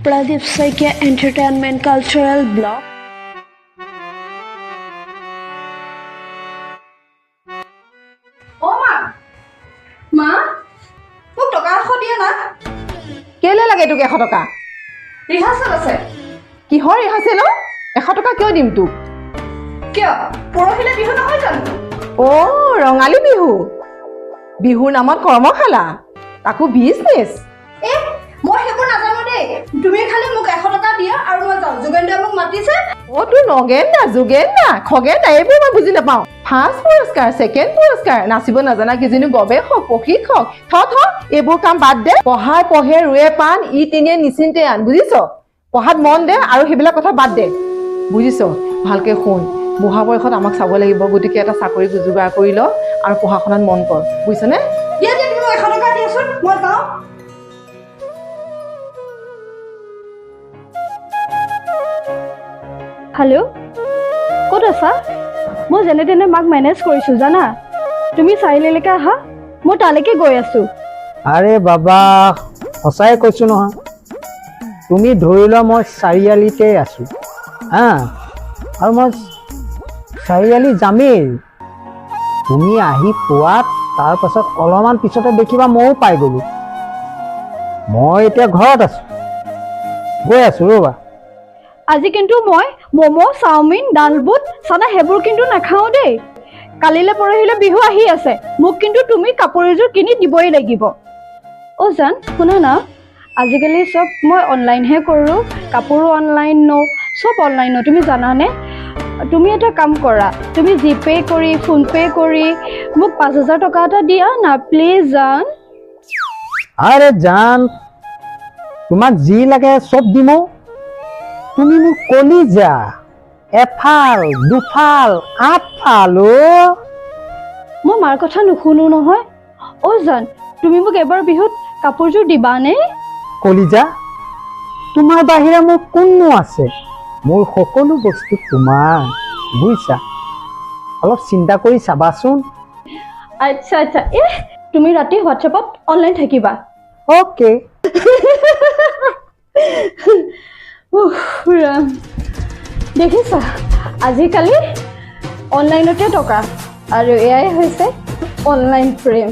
Pradeep Saikia Entertainment Cultural Blog. মা মোক টকা 100 দিয়া না কেলে লাগে তোক 100 টকা ৰিহাৰ্চেল আছে কিহৰ ৰিহাৰ্চেল 100 টকা কিয় দিম তোক কিয় পৰহিলে বিহু নহয় জানো অ ৰঙালী বিহুৰ নামত কৰ্মশালা তাকো বিজনেছ মই হেবোৰ নাজানো দেই তুমি খালি মোক 100 টকা দিয়া আৰু মই যাও যোগেন্দ্ৰই মোক মাতিছে অ তোৰ নগেন না যোগেন না খগেন না এইবোৰ মই বুজি নাপাওঁ ফাৰ্ষ্ট পুৰস্কাৰ ছেকেণ্ড পুৰস্কাৰ নাচিব নাজানা কিজনী গৱেষক প্ৰশিক্ষক থ এইবোৰ কাম বাদ দে পঢ়ে ৰুৱে পাণ ই তিনিয়ে নিচিন্তে আন বুজিছ পঢ়াত মন দে আৰু সেইবিলাক কথা বাদ দে বুজিছ ভালকে শুন বুঢ়া বয়সত আমাক চাব লাগিব গতিকে এটা চাকৰি যোগাৰ কৰি ল আৰু পঢ়া শুনাত মন কৰ বুজিছনে দিয়া তুমি মোক 100 টকা দিয়াচোন মই যাওঁ হেল্ল' ক'ত আছা মই যেনে তেনে মাক মেনেজ কৰিছোঁ জানা তুমি চাৰিআলিলৈকে আহা মই তালৈকে গৈ আছোঁ আৰে বাবা সঁচাই কৈছো নহয় তুমি ধৰি লোৱা মই চাৰিআলিতে আছো হা আৰু মই চাৰিআলি যামেই তুমি আহি পোৱাত তাৰ পাছত অলপমান পিছতে দেখিবা ময়ো পাই গ'লো মই এতিয়া ঘৰত আছো গৈ আছো ৰ'বা আজি কিন্তু মই ম'ম' চাওমিন দাল বুট চানা সেইবোৰ কিন্তু নাখাওঁ দেই কালিলৈ পৰহিলৈ বিহু আহি আছে মোক কিন্তু তুমি কাপোৰ এযোৰ কিনি দিবই লাগিব অ' জান শুনা না আজিকালি চব মই অনলাইনহে কৰোঁ কাপোৰো অনলাইন চব অনলাইন তুমি জানানে তুমি এটা কাম কৰা তুমি জিপে' কৰি ফোনপে' কৰি মোক 5,000 টকা এটা দিয়া না প্লিজ জান আৰে জান তোমাক যি লাগে চব দিম তুমি মোৰ কলিজা এফাল দুফাল আঠফাল মই মাৰ কথা নুশুনো নহয় অ' জান তুমি মোক এবাৰ বিহুত কাপোৰযোৰ দিবানে কলিজা তোমাৰ বাহিৰে মোৰ কোনো আছে মোৰ সকলো বস্তু তোমাৰ বুজিছা অলপ চিন্তা কৰি চাবাচোন আচ্ছা তুমি ৰাতি হোৱাটছএপত অনলাইন থাকিবা অ'কে দেখিছা আজিকালি অনলাইনতে টকা আৰু এয়াই হৈছে অনলাইন প্ৰেম